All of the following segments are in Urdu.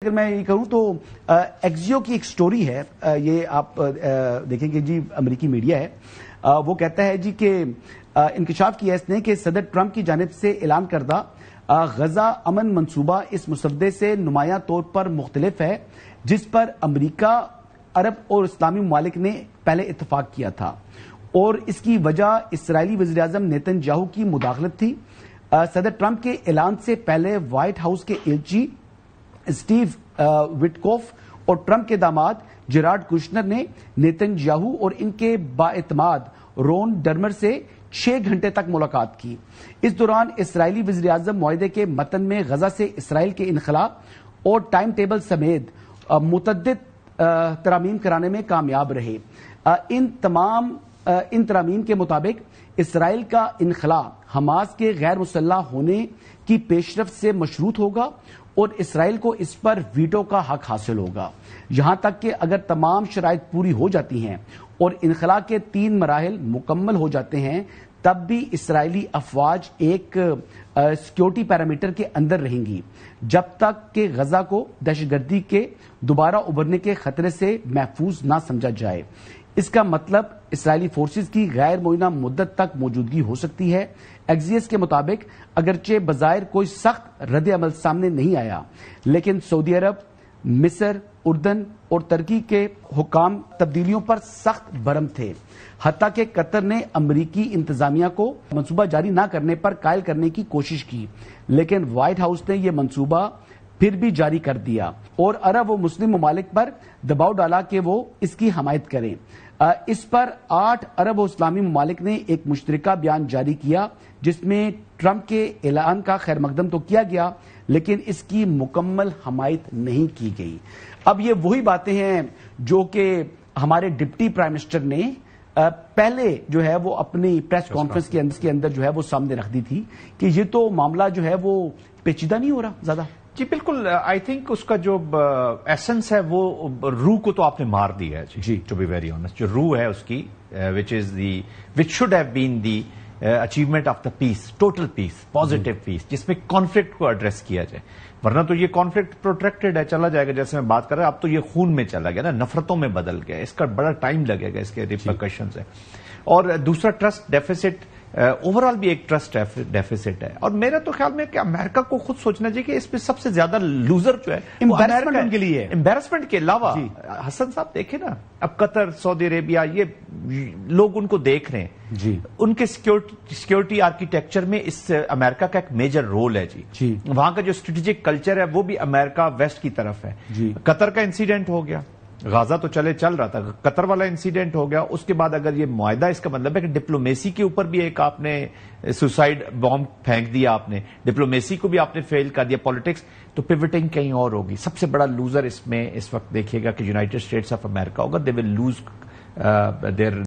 اگر میں یہ کہوں تو ایکزیو کی ایک سٹوری ہے، یہ آپ دیکھیں کہ جی امریکی میڈیا ہے، وہ کہتا ہے جی کہ انکشاف کیا اس نے کہ صدر ٹرمپ کی جانب سے اعلان کردہ غزہ امن منصوبہ اس مسودے سے نمایاں طور پر مختلف ہے جس پر امریکہ، عرب اور اسلامی ممالک نے پہلے اتفاق کیا تھا، اور اس کی وجہ اسرائیلی وزیراعظم نیتن یاہو کی مداخلت تھی۔ صدر ٹرمپ کے اعلان سے پہلے وائٹ ہاؤس کے ایلچی اسٹیو وٹکوف اور ٹرمپ کے داماد جیرارڈ کشنر نے نیتن یاہو اور ان کے بااعتماد رون ڈرمر سے 6 گھنٹے تک ملاقات کی۔ اس دوران اسرائیلی وزیراعظم معاہدے کے متن میں غزہ سے اسرائیل کے انخلاء اور ٹائم ٹیبل سمیت متعدد ترامیم کرانے میں کامیاب رہے۔ ان ترامیم کے مطابق اسرائیل کا انخلاء حماس کے غیر مسلح ہونے کی پیشرفت سے مشروط ہوگا اور اسرائیل کو اس پر ویٹو کا حق حاصل ہوگا، یہاں تک کہ اگر تمام شرائط پوری ہو جاتی ہیں اور انخلاء کے 3 مراحل مکمل ہو جاتے ہیں تب بھی اسرائیلی افواج ایک سیکیورٹی پیرامیٹر کے اندر رہیں گی جب تک کہ غزہ کو دہشت گردی کے دوبارہ ابھرنے کے خطرے سے محفوظ نہ سمجھا جائے۔ اس کا مطلب اسرائیلی فورسز کی غیر معینہ مدت تک موجودگی ہو سکتی ہے۔ ایکزیس کے مطابق اگرچہ بظاہر کوئی سخت رد عمل سامنے نہیں آیا، لیکن سعودی عرب، مصر، اردن اور ترکی کے حکام تبدیلیوں پر سخت برہم تھے، حتیٰ کہ قطر نے امریکی انتظامیہ کو منصوبہ جاری نہ کرنے پر قائل کرنے کی کوشش کی، لیکن وائٹ ہاؤس نے یہ منصوبہ پھر بھی جاری کر دیا اور عرب و مسلم ممالک پر دباؤ ڈالا کہ وہ اس کی حمایت کریں۔ اس پر 8 عرب و اسلامی ممالک نے ایک مشترکہ بیان جاری کیا جس میں ٹرمپ کے اعلان کا خیر مقدم تو کیا گیا لیکن اس کی مکمل حمایت نہیں کی گئی۔ اب یہ وہی باتیں ہیں جو کہ ہمارے ڈپٹی پرائم منسٹر نے پہلے جو ہے وہ اپنی پریس کانفرنس کے اندر جو ہے وہ سامنے رکھ دی تھی کہ یہ تو معاملہ جو ہے وہ پیچیدہ نہیں ہو رہا زیادہ۔ جی بالکل، آئی تھنک اس کا جو ایسنس ہے وہ روح کو تو آپ نے مار دی ہے جی، ٹو بی ویری آنیسٹ، جو روح ہے اس کی وچ should have been the achievement of the peace, total peace, positive peace, جس میں کانفلکٹ کو ایڈریس کیا جائے، ورنہ تو یہ کانفلکٹ پروٹریکٹڈ ہے، چلا جائے گا جیسے میں بات کر رہا ہوں، اب تو یہ خون میں چلا گیا نا، نفرتوں میں بدل گیا، اس کا بڑا ٹائم لگے گا، اس کے ریپرکشنز ہیں۔ اور دوسرا ٹرسٹ ڈیفیسٹ، اوور آل بھی ایک ٹرسٹ ڈیفیسٹ ہے، اور میرا تو خیال میں کہ امریکہ کو خود سوچنا چاہیے کہ اس پہ سب سے زیادہ لوزر جو ہے امبیرسمنٹ ان کے لیے ہے۔ امبیرسمنٹ کے علاوہ حسن صاحب دیکھیں نا، اب قطر، سعودی عربیہ، یہ لوگ ان کو دیکھ رہے ہیں جی، ان کے سیکیورٹی آرکیٹیکچر میں اس امریکہ کا ایک میجر رول ہے جی، وہاں کا جو اسٹریٹجک کلچر ہے وہ بھی امریکہ ویسٹ کی طرف ہے جی۔ قطر کا انسیڈنٹ ہو گیا، غازہ تو چل رہا تھا، قطر والا انسیڈنٹ ہو گیا، اس کے بعد اگر یہ معاہدہ، اس کا مطلب ہے کہ ڈپلومیسی کے اوپر بھی ایک آپ نے سوسائڈ بامب پھینک دیا، آپ نے ڈپلومیسی کو بھی آپ نے فیل کر دیا، پالیٹکس تو پیوٹنگ کہیں اور ہوگی۔ سب سے بڑا لوزر اس میں اس وقت دیکھیے گا کہ یونائٹڈ اسٹیٹس آف امریکہ ہوگا، دے ول لوز دیئر۔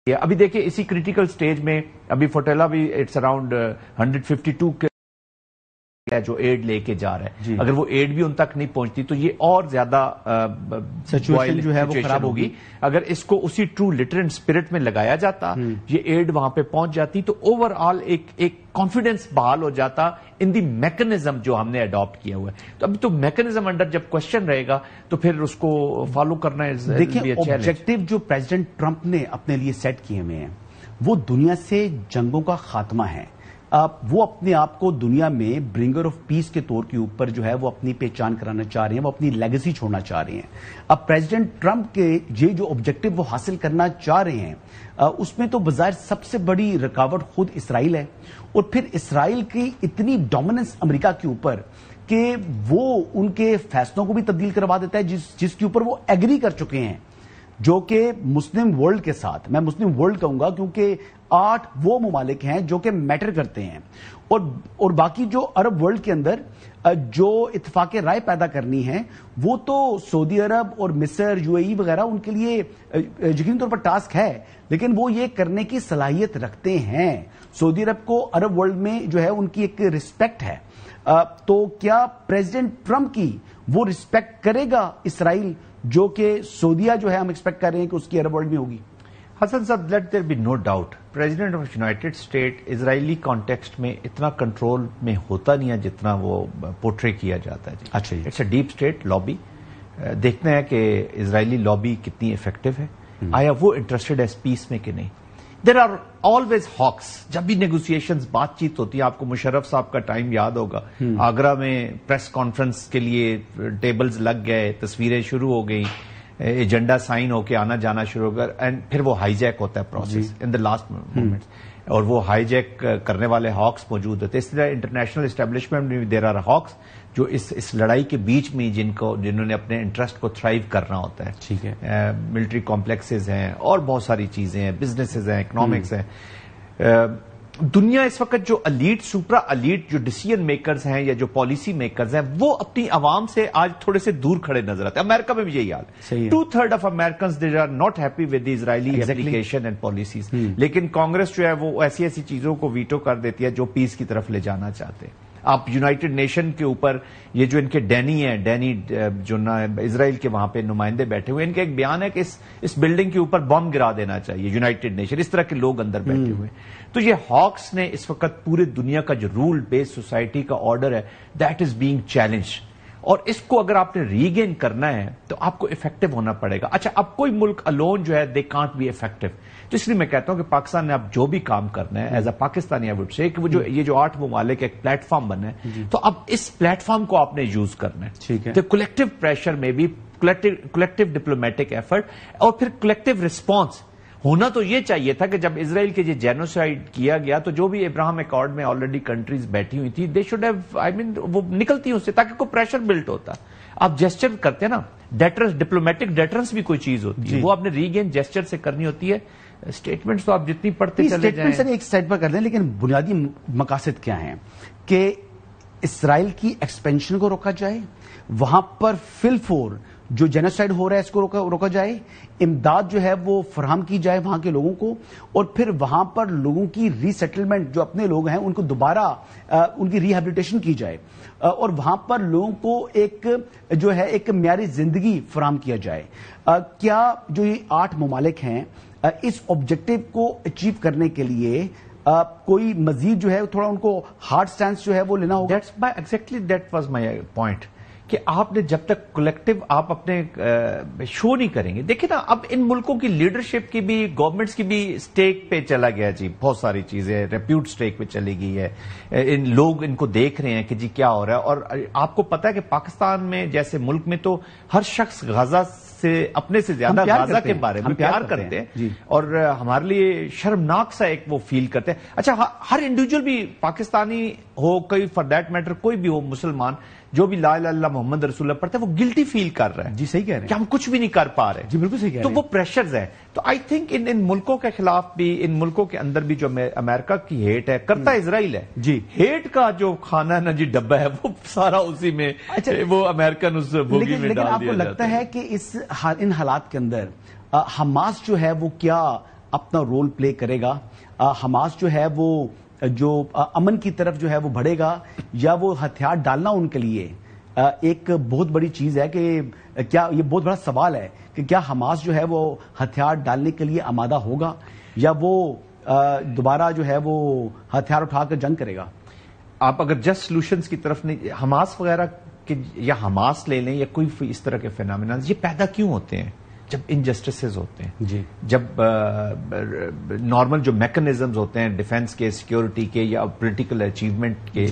ابھی دیکھیں اسی کریٹیکل سٹیج میں ابھی فوٹیلا بھی اٹس اراؤنڈ 152 کے جو ایڈ لے کے جا رہا ہے، اگر وہ ایڈ بھی ان تک نہیں پہنچتی تو یہ اور زیادہ سچویشن جو ہے وہ خراب ہوگی۔ اگر اس کو اسی ٹرو لٹرنٹ اسپرٹ میں لگایا جاتا، یہ ایڈ وہاں پہ پہنچ جاتی تو اوور آل ایک کانفیڈنس بحال ہو جاتا ان دی میکنزم جو ہم نے اڈاپٹ کیا ہوا ہے۔ تو ابھی تو میکنزم انڈر جب کوشچن رہے گا تو پھر اس کو فالو کرنا ہے۔ دیکھیں آبجیکٹو جو پریزیڈنٹ ٹرمپ نے اپنے لیے سیٹ کیے ہوئے ہیں وہ دنیا سے جنگوں کا خاتمہ ہے۔ وہ اپنے آپ کو دنیا میں برنگر آف پیس کے طور کے اوپر جو ہے وہ اپنی پہچان کرانا چاہ رہے ہیں، وہ اپنی لیگیسی چھوڑنا چاہ رہے ہیں۔ اب پریزیڈنٹ ٹرمپ کے یہ جو آبجیکٹو وہ حاصل کرنا چاہ رہے ہیں اس میں تو بظاہر سب سے بڑی رکاوٹ خود اسرائیل ہے، اور پھر اسرائیل کی اتنی ڈومیننس امریکہ کے اوپر کہ وہ ان کے فیصلوں کو بھی تبدیل کروا دیتا ہے جس کے اوپر وہ ایگری کر چکے ہیں، جو کہ مسلم ورلڈ کے ساتھ، میں مسلم ورلڈ کہوں گا کیونکہ 8 وہ ممالک ہیں جو کہ میٹر کرتے ہیں، اور باقی جو عرب ورلڈ کے اندر جو اتفاق رائے پیدا کرنی ہے وہ تو سعودی عرب اور مصر، UAE وغیرہ ان کے لیے یقینی طور پر ٹاسک ہے، لیکن وہ یہ کرنے کی صلاحیت رکھتے ہیں۔ سعودی عرب کو عرب ورلڈ میں جو ہے ان کی ایک رسپیکٹ ہے، تو کیا پریزیڈنٹ ٹرمپ کی وہ رسپیکٹ کرے گا اسرائیل جو کہ سعودیہ جو ہے ہم ایکسپیکٹ کر رہے ہیں کہ اس کی عرب ورلڈ میں ہوگی؟ حسن صاحب, let there be no doubt, president of United State Israeli context میں اتنا کنٹرول میں ہوتا نہیں ہے جتنا وہ پورٹری کیا جاتا ہے. اچھا, it's a deep state lobby. دیکھنا ہے کہ اسرائیلی لابی کتنی افیکٹو ہے, آیا وہ انٹرسٹڈ ہے پیس میں کہ نہیں. There are always hawks. جب بھی نیگوسیشنز بات چیت ہوتی ہے, آپ کو مشرف صاحب کا ٹائم یاد ہوگا, آگرہ میں پریس کانفرنس کے لیے ٹیبلز لگ گئے, تصویریں شروع ہو گئیں, ایجنڈا سائن ہو کے آنا جانا شروع ہو گیا, اینڈ پھر وہ ہائی جیک ہوتا ہے process in the last moment, اور وہ ہائی جیک کرنے والے ہاکس موجود ہوتے ہیں. اس طرح انٹرنیشنل اسٹیبلشمنٹ میں دیر آر ہاکس جو اس لڑائی کے بیچ میں جنہوں نے اپنے انٹرسٹ کو تھرائیو کرنا ہوتا ہے. ٹھیک ہے, ملٹری کمپلیکسز ہیں اور بہت ساری چیزیں ہیں, بزنسز ہیں, اکنامکس ہیں. دنیا اس وقت جو الیٹ, سپرا الیٹ جو ڈیسیژن میکرز ہیں یا جو پالیسی میکرز ہیں, وہ اپنی عوام سے آج تھوڑے سے دور کھڑے نظر آتے ہیں. امریکہ میں بھی یہی حال ہے. 2/3 of Americans they are not happy with the Israeli application and policies. لیکن کانگریس جو ہے وہ ایسی ایسی چیزوں کو ویٹو کر دیتی ہے جو پیس کی طرف لے جانا چاہتے ہیں. آپ یونائٹڈ نیشن کے اوپر یہ جو ان کے ڈینی جو اسرائیل کے وہاں پہ نمائندے بیٹھے ہوئے, ان کا ایک بیان ہے کہ اس بلڈنگ کے اوپر بم گرا دینا چاہیے یونائٹڈ نیشن. اس طرح کے لوگ اندر بیٹھے ہوئے. تو یہ ہاکس نے اس وقت پورے دنیا کا جو رول بیس سوسائٹی کا آرڈر ہے دیٹ از بینگ چیلنج, اور اس کو اگر آپ نے ریگین کرنا ہے تو آپ کو افیکٹو ہونا پڑے گا. اچھا, اب کوئی ملک الون جو ہے دے کانٹ بی افیکٹو. تو اس لیے میں کہتا ہوں کہ پاکستان نے اب جو بھی کام کرنا ہے as a Pakistani I would say کہ وہ جو یہ جو 8 ممالک ایک پلیٹ فارم بنا ہے, تو اب اس پلیٹ فارم کو آپ نے یوز کرنا ہے. ٹھیک ہے, تو کولیکٹیو پریشر میں بھی کولیکٹیو ڈپلومیٹک ایفرٹ اور پھر کولیکٹیو رسپانس ہونا تو یہ چاہیے تھا کہ جب اسرائیل کے یہ جینوسائیڈ کیا گیا تو جو بھی ابراہم ایکارڈ میں آلریڈی کنٹریز بیٹھی ہوئی تھی دے شوڈ ہیو, آئی مین وہ نکلتی ہیں اس سے تاکہ کوئی پریشر بلٹ ہوتا. آپ جیسچر کرتے ہیں نا, ڈیٹرنس, ڈپلومیٹک ڈیٹرنس بھی کوئی چیز ہوتی ہے, وہ آپ نے ریگین جیسچر سے کرنی ہوتی ہے. اسٹیٹمنٹس تو آپ جتنی پڑھتے چلے جائیں. سر ایک سائڈ پر کر دیں, لیکن بنیادی مقاصد کیا ہیں کہ اسرائیل کی ایکسپینشن کو روکا جائے, وہاں پر فل فور جو جینوسائیڈ ہو رہا ہے اس کو روکا جائے, امداد جو ہے وہ فراہم کی جائے وہاں کے لوگوں کو, اور پھر وہاں پر لوگوں کی ری سیٹلمنٹ جو اپنے لوگ ہیں ان کو دوبارہ ان کی ری ہیبلیٹیشن کی جائے, اور وہاں پر لوگوں کو ایک جو ہے ایک معیاری زندگی فراہم کیا جائے. کیا جو یہ 8 ممالک ہیں اس آبجیکٹو کو اچیو کرنے کے لیے کوئی مزید جو ہے تھوڑا ان کو ہارڈ سٹینس جو ہے وہ لینا ہوگا؟ Exactly that was my point کہ آپ نے جب تک کولیکٹیو آپ اپنے شو نہیں کریں گے. دیکھیں نا, اب ان ملکوں کی لیڈرشپ کی بھی, گورنمنٹس کی بھی سٹیک پہ چلا گیا جی, بہت ساری چیزیں ریپیوٹ سٹیک پہ چلی گئی ہے. ان لوگ ان کو دیکھ رہے ہیں کہ جی کیا ہو رہا ہے. اور آپ کو پتا ہے کہ پاکستان میں جیسے ملک میں تو ہر شخص غزہ سے اپنے سے زیادہ غزہ کے بارے میں پیار کرتے ہیں, اور ہمارے لیے شرمناک سا ایک وہ فیل کرتے ہیں. اچھا, ہر انڈیویجول بھی پاکستانی ہو, کوئی فار دیٹ میٹر کوئی بھی ہو مسلمان, جو بھی لا الہ الا اللہ محمد رسول اللہ پڑھتا ہے وہ گلٹی فیل کر رہا ہے. جی صحیح کہہ رہے ہیں کہ ہم کچھ بھی نہیں کر پا رہے. جی بالکل صحیح کہہ رہے ہیں. تو وہ پریشرز ہیں. تو آئی تھنک ان ملکوں کے خلاف بھی, ان ملکوں کے اندر بھی جو امریکہ کی ہیٹ ہے کرتا اسرائیل ہے. جی ہیٹ کا جو کھانا ہے نا جی ڈبہ ہے وہ سارا اسی میں وہ امریکن اس بوگی میں ڈال دیا جاتا ہے. لیکن آپ کو لگتا ہے کہ ان حالات کے اندر حماس جو ہے وہ کیا اپنا رول پلے کرے گا؟ حماس جو ہے وہ جو امن کی طرف جو ہے وہ بڑھے گا, یا وہ ہتھیار ڈالنا ان کے لیے ایک بہت بڑی چیز ہے کہ کیا, یہ بہت بڑا سوال ہے کہ کیا حماس جو ہے وہ ہتھیار ڈالنے کے لیے آمادہ ہوگا, یا وہ دوبارہ جو ہے وہ ہتھیار اٹھا کر جنگ کرے گا؟ آپ اگر جسٹ سولوشنز کی طرف نہیں, حماس وغیرہ یا حماس لے لیں یا کوئی اس طرح کے فینامیناز, یہ پیدا کیوں ہوتے ہیں جب انجسٹسز ہوتے ہیں. جی, جب نارمل جو میکنزمز ہوتے ہیں ڈیفنس کے, سیکیورٹی کے یا پولیٹیکل اچیومنٹ کے,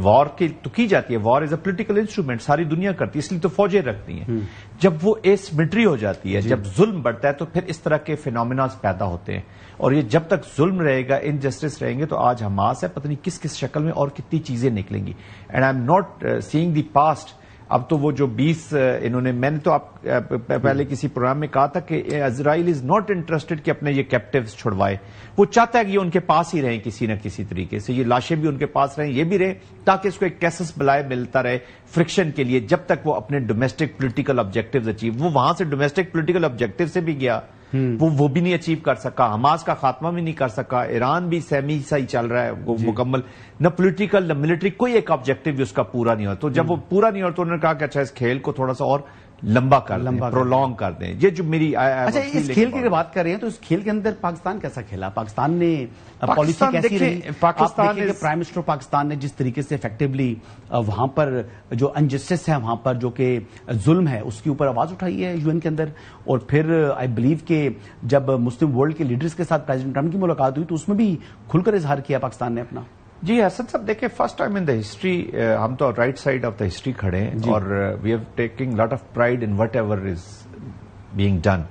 وار کی تو کی جاتی ہے. وار از اے پولیٹیکل انسٹرومنٹ, ساری دنیا کرتی ہے, اس لیے تو فوجیں رکھتی ہیں. جب وہ اسمٹری ہو جاتی ہے, جب ظلم بڑھتا ہے, تو پھر اس طرح کے فینومیناز پیدا ہوتے ہیں. اور یہ جب تک ظلم رہے گا, انجسٹس رہیں گے, تو آج حماس ہے پتہ نہیں کس کس شکل میں اور کتنی چیزیں نکلیں گی. And I am not seeing the past. اب تو وہ جو 20 انہوں نے, میں نے تو آپ پہلے کسی پروگرام میں کہا تھا کہ اسرائیل از ناٹ انٹرسٹڈ کہ اپنے یہ کیپٹیوز چھڑوائے. وہ چاہتا ہے کہ یہ ان کے پاس ہی رہیں کسی نہ کسی طریقے سے, یہ لاشیں بھی ان کے پاس رہیں, یہ بھی رہیں, تاکہ اس کو ایک کیسس بلائے ملتا رہے فرکشن کے لیے, جب تک وہ اپنے ڈومیسٹک پولیٹیکل آبجیکٹیوز اچیو. وہ وہاں سے ڈومیسٹک پولیٹیکل آبجیکٹیو سے بھی گیا, وہ بھی نہیں اچیو کر سکا, حماس کا خاتمہ بھی نہیں کر سکا, ایران بھی سیمی سا ہی چل رہا ہے وہ مکمل, نہ پولیٹیکل نہ ملٹری, کوئی ایک آبجیکٹیو بھی اس کا پورا نہیں ہوا. تو جب وہ پورا نہیں ہوا تو انہوں نے کہا کہ اچھا اس کھیل کو تھوڑا سا اور لمبا کر دیں، پرولونگ کر دیں. یہ جو میری اچھا اس کھیل کی بات کر رہے ہیں تو اس کھیل کے اندر پاکستان کیسا کھیلا؟ پاکستان نے پالیسی کیسی رہی؟ پاکستان کے پرائم منسٹر پاکستان نے جس طریقے سے افیکٹولی وہاں پر جو انجسٹس ہے، وہاں پر جو کہ ظلم ہے، اس کے اوپر آواز اٹھائی ہے UN کے اندر. اور پھر آئی بلیو کہ جب مسلم ورلڈ کے لیڈرز کے ساتھ پریزیڈنٹ ٹرمپ کی ملاقات ہوئی تو اس میں بھی کھل کر اظہار کیا پاکستان نے اپنا. جی حسن صاحب دیکھیں، first time in the history ہم تو right side of the history کھڑے ہیں اور we have taking lot of pride in whatever is being done.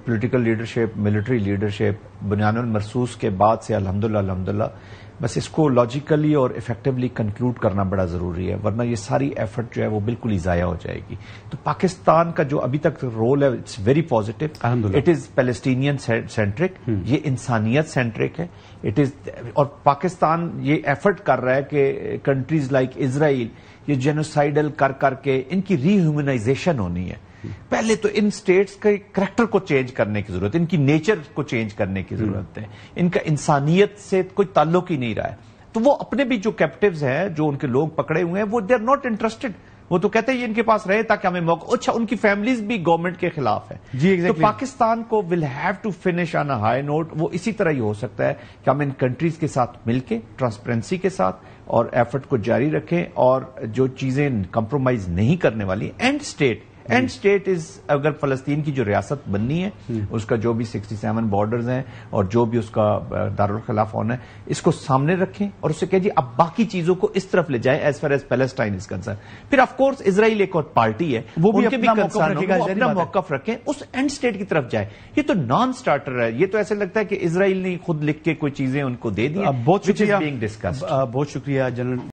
Political leadership, military leadership, بنیان المرصوص کے بعد سے الحمدللہ بس اس کو لاجیکلی اور افیکٹولی کنکلوڈ کرنا بڑا ضروری ہے، ورنہ یہ ساری ایفرٹ جو ہے وہ بالکل ہی ضائع ہو جائے گی. تو پاکستان کا جو ابھی تک رول ہے it's very positive. It is Palestinian centric, یہ انسانیت سینٹرک ہے. اٹ از اور پاکستان یہ ایفرٹ کر رہا ہے کہ کنٹریز لائک اسرائیل یہ جینوسائیڈل کر کے ان کی ری ہیومنائزیشن ہونی ہے. پہلے تو ان سٹیٹس کے کریکٹر کو چینج کرنے کی ضرورت ہے، ان کی نیچر کو چینج کرنے کی ضرورت ہے. ان کا انسانیت سے کوئی تعلق ہی نہیں رہا ہے. تو وہ اپنے بھی جو کیپٹیوز ہیں، جو ان کے لوگ پکڑے ہوئے ہیں، وہ دے آر ناٹ انٹرسٹڈ. وہ تو کہتے ہیں یہ ان کے پاس رہے تاکہ ہمیں موقع. اچھا ان کی فیملیز بھی گورنمنٹ کے خلاف ہے. تو پاکستان کو will have to finish on a high note. وہ اسی طرح ہی ہو سکتا ہے کہ ہم ان کنٹریز کے ساتھ مل کے ٹرانسپیرنسی کے ساتھ اور ایفرٹ کو جاری رکھیں، اور جو چیزیں کمپرومائز نہیں کرنے والی. اینڈ اسٹیٹ از اگر فلسطین کی جو ریاست بننی ہے، اس کا جو بھی 67 بارڈرز ہیں اور جو بھی اس کا دارالخلافہ ہونا ہے، اس کو سامنے رکھیں اور اسے کہ جی اب باقی چیزوں کو اس طرف لے جائیں as far as Palestine is concern. پھر آف کورس اسرائیل ایک اور پارٹی ہے، وہ بھی اپنا موقف رکھیں، اس اینڈ اسٹیٹ کی طرف جائے. یہ تو نان سٹارٹر ہے. یہ تو ایسے لگتا ہے کہ اسرائیل نے خود لکھ کے کوئی چیزیں ان کو دے دی. بہت شکریہ جنرل